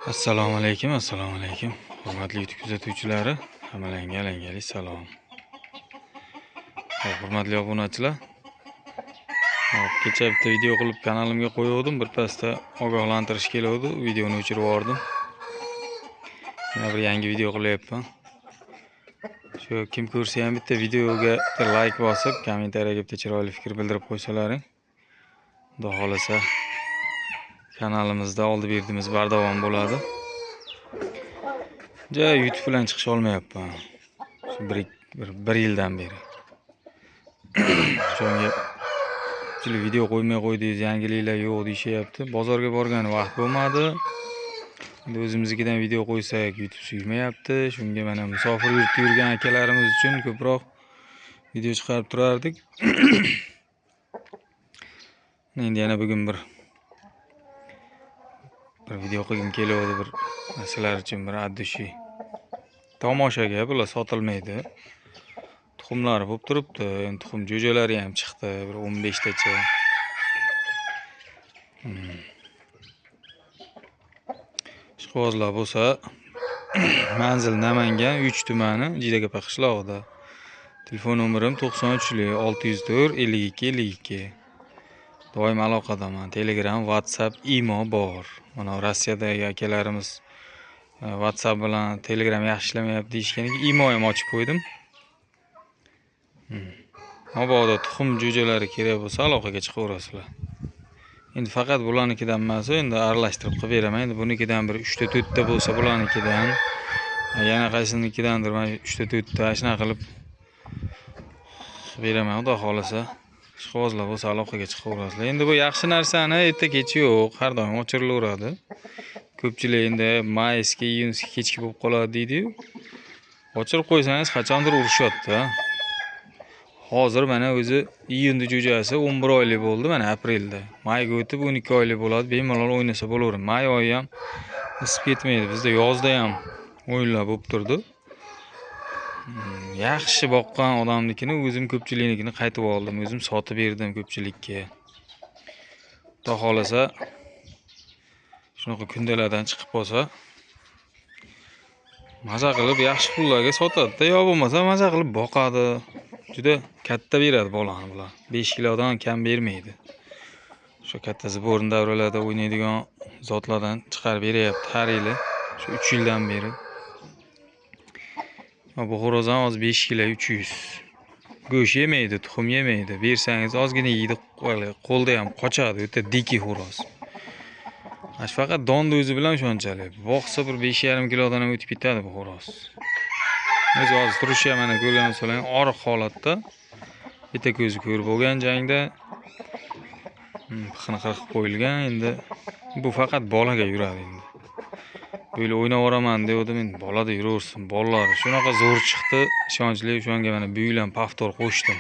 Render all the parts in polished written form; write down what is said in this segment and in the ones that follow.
Assalomu alaykum, assalomu alaykum. Hurmatli YouTube kuzatuvchilari, hammalarga alangali salom. Hurmatli obunachilar. Kecha bitta video qilib kanalimga qo'ygandim, birpasda ogohlantirish keldi, videoni o'chirib yubordim. Yana bir yangi video qilyapman. Shu kim ko'rsa ham bitta videoga like bosib, kommentariyaga bitta chiroyli fikr bildirib qo'ysalaring. Xudo xolasa kanalimizda oldi berdiğimiz bardavom bo'ladi. YouTube bilan chiqish olmayapman. Shu bir yildan beri. Shunga juda video qo'ymay qo'ydingiz, yangiliklar yo'q deyishyapti. Bozorga borgan vaqt bo'lmadi. Endi o'zimiznikidan video qo'ysak YouTube suymayapti. Shunga mana musofir yurtda yurgan akalarimiz uchun ko'proq video chiqarib turardik. Endi yana bugun bir video qilgim keladi, bir sizlar uchun bir addishi tomoshaga bular sotilmaydi. Tuxumlari bo'lib turibdi. Endi tuxum jo'jalari ham chiqdi, bir 15 tacha. Ishqibozlar bo'lsa, manzil Namangan 3 tumani, Jidagapa qishlog'ida. Telefon nomerim 93 604 52 52. Doim aloqadaman. Telegram, WhatsApp, imo bor. Mana Rossiyadagi akalarimiz WhatsApp bilan Telegram yaxshi ishlamayapti deyishganiga imo ham ochib qo'ydim. Mabodo tuxum jo'jalari kerak bo'lsa aloqaga chiqaverasizlar. Endi faqat bularnikidan emas, endi aralashtirib qilib beraman. Endi bunikidan bir 3 ta 4 ta bo'lsa bularnikidan, yana qaysinikidandir mana 3 ta 4 ta shuna qilib beraman. Xudo xolasa ishqibozlar bo'lsa aloqaga chiqaverasizlar. Endi bu yaxshi narsani erta kech yo'q, har doim o'chirilaveradi. Ko'pchilik endi mayski, iyunski kechki bo'lib qoladi deydi-yu. O'chirib qo'ysangiz qachondir urishyapti. Hozir mana o'zi iyunda jo'jasi 11 oylik bo'ldi, mana aprelda. Mayga o'tib 12 oylik bo'ladi, bemalol o'ynasa bo'laveradi. May oyi ham isib ketmaydi. Bizda yozda ham o'yinlar bo'lib turdi. Yaxshi boqqan odamnikini o'zim ko'pchiliknikini qaytib oldim, o'zim sotib berdim ko'pchilikka. Xudo xolasa shunaqa kundalardan chiqib qolsa, maza qilib yaxshi pullarga sotadi-da, yo bo'lmasa maza qilib boqadi. Juda katta beradi bolani bular. 5 kilodan kam bermaydi. Shu katta zborn davralarda o'ynaydigan zotlardan chiqarib beryapti har yili. Shu 3 yildan beri. Bu xo'roz ham hozir 5 kilo 300. Go'sht yemaydi, tuxum yemaydi. Bersangiz ozgina yeydi, qo'lda ham qochadi, o'ta diki xo'roz. Faqat donni o'zi bilan shunchalik. Boqsa bir 5,5 kilodan ham o'tib ketadi bu xo'roz. O'zi hozir turishi ham mana ko'rganingiz oriq holatda. Bitta ko'zi ko'r bo'lgan jangda pixini qirqib qo'yilgan. Endi bu faqat bolaga yuradi endi. Böyle oynavaraman dedim, endi bolada yuraversin. Bolalar shunaqa zo'r chiqdi, ishonchli. Shunga mana bu bilan paftor qo'shdim.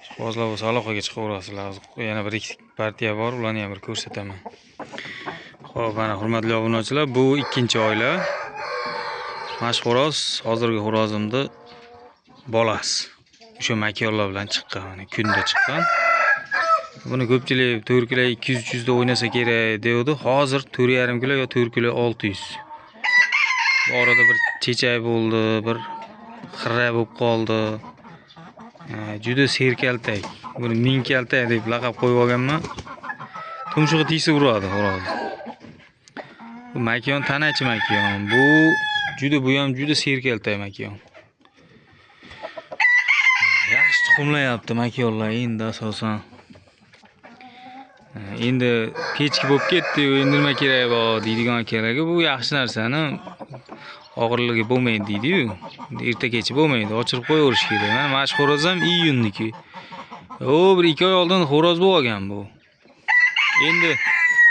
Ishqibozlar bo'lsa aloqaga chiqaverasizlar. Yana bir ikki partiya bor, ularni ham bir ko'rsataman. Xo'p, mana hurmatli obunachilar, bu ikkinchi oila. Mashq xo'roz, hozirgi xo'rozimni bolasi. O'sha makyonlar bilan chiqqan, mana kunda chiqqan. Buni ko'pchilik 4 kilo 200-300 da o'ynasa kerak deydi. Hozir 4,5 kilo yo 4 kilo 600. Bu orada bir chechay bo'ldi, bir xirra bo'lib qoldi. Juda serkaltak. Buni mingkaltak deb laqab qo'yib olganman. Tumshug'i tegsa uradi xo'roz. Bu makyon tanachi makyon. Bu ham juda serkaltak makyon. Yaxshi tuxumlayapti makyonlar endi asosan. Endi kechki bo'lib ketdi, endi nima kerak bor deydigan akalarga bu yaxshi narsani og'irligi bo'lmaydi deydi-yu. Erta kechi bo'lmaydi, ochirib qo'yaverish kerak. Mana mashq xo'roz ham iyunniki. Bir 2 oy oldin xo'roz bo'lgan bu. Endi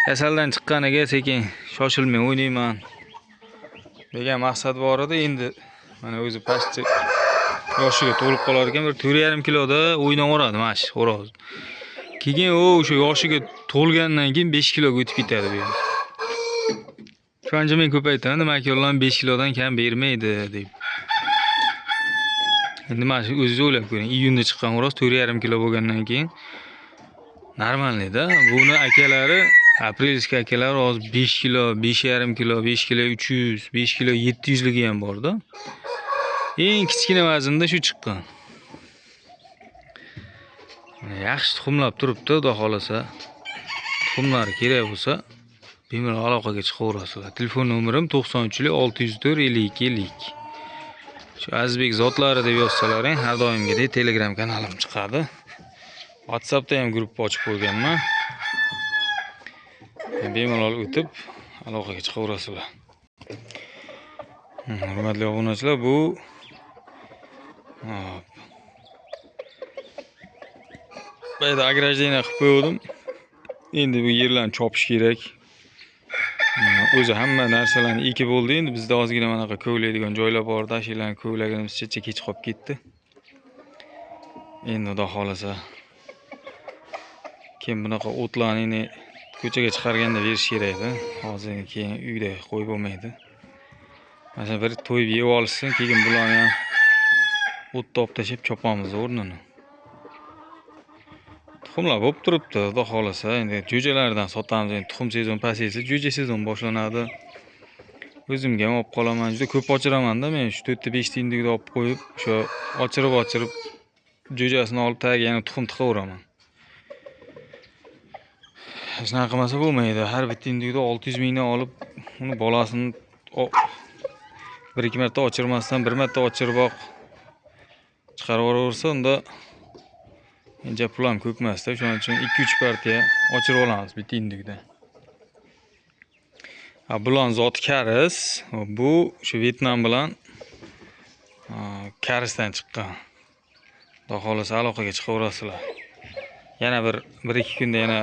kasaldan chiqqaniga sekin shoshilmay o'ynayman degan maqsad bor edi. Endi mana o'zi pastchi yoshiga to'lib qolar ekan, bir 4,5 kiloda o'ynaveradi mashq xo'roz. Keyin o'sha yoshiga to'lgandan keyin 5 kiloga o'tib ketadi bu. Shuncha men ko'p aytaman, makyonlar 5 kilodan kam bermaydi deb. Endi mana shu o'zingiz o'ylab ko'ring, iyunda chiqqan xo'roz 4,5 kilo bo'lgandan keyin normalniy-da. Buni akalari Aprilskiy akalar hozir 5 kilo, 5,5 kilo, 5 kilo 300, 5 kilo 700 ligi ham bor-da. Eng kichkina vaznda shu chiqqan. Yaxshi tuxumlab turibdi, xudo xolasa. Tuxumlari kerak bo'lsa, bemalol aloqaga chiqaverasizlar. Telefon nomerim 93 604 52 50. Shu Azizbek zotlari deb yozsalaring, har doimgidek Telegram kanalim chiqadi. WhatsAppda ham guruh ochib qo'yganman. Bemalol o'tib aloqaga chiqaverasizlar. Hurmatli obunachilar, bu bayda agrajeniya qilib qo'ydim. Endi bu yerlarni chopish kerak. O'zi hamma narsalarni ekib bo'ldi. Endi bizda ozgina manaqa ko'vlaydigan joylar bor, dashtlarni ko'vlaganimizcha kech qolib ketdi. Endi xudo xolasa keyin bunaqa o'tlarni ko'chaga chiqarganda berish kerak-da. Hozir keyin uyda qo'yib bo'lmaydi. Mana bir to'yib yeb olishsin, keyin bularni ham o'tda olib tashib chopamiz o'rnini. Tuxumlar bo'lib turibdi, xudo xolasa. Endi jo'jalardan sotamiz. Endi tuxum sezon pasaysa, jo'ja sezon boshlanadi. O'zimga ham olib qolaman. Juda ko'p ochiraman-da men. Shu 4 ta 5 ta indikni olib qo'yib, o'sha ochirib jo'jasini olib tagiga yana tuxum tiqaveraman. Shunaqa qilmasa bo'lmaydi. Har bitta indikda 600 mingdan olib, uni bolasini 1-2 marta ochirmasdan 1 marta ochirib chiqarib yuboraversa, unda menja pul ham ko'p emas-da. Shuning uchun 2-3 partiya ochirib olamiz bitta indikda. Bulan zoti karis. Bu shu Vyetnam bilan karisdan chiqqan. Xudo xolasa aloqaga chiqaverasizlar. Yana bir 1-2 kunda yana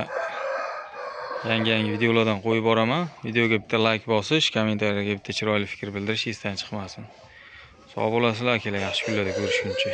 yangi videolardan qo'yib boraman. Videoga bitta like bosish, kommentariyaga bitta chiroyli fikr bildirish esdan chiqmasin. Sog' bo'lasizlar akalar, yaxshi kunlarda ko'rishguncha.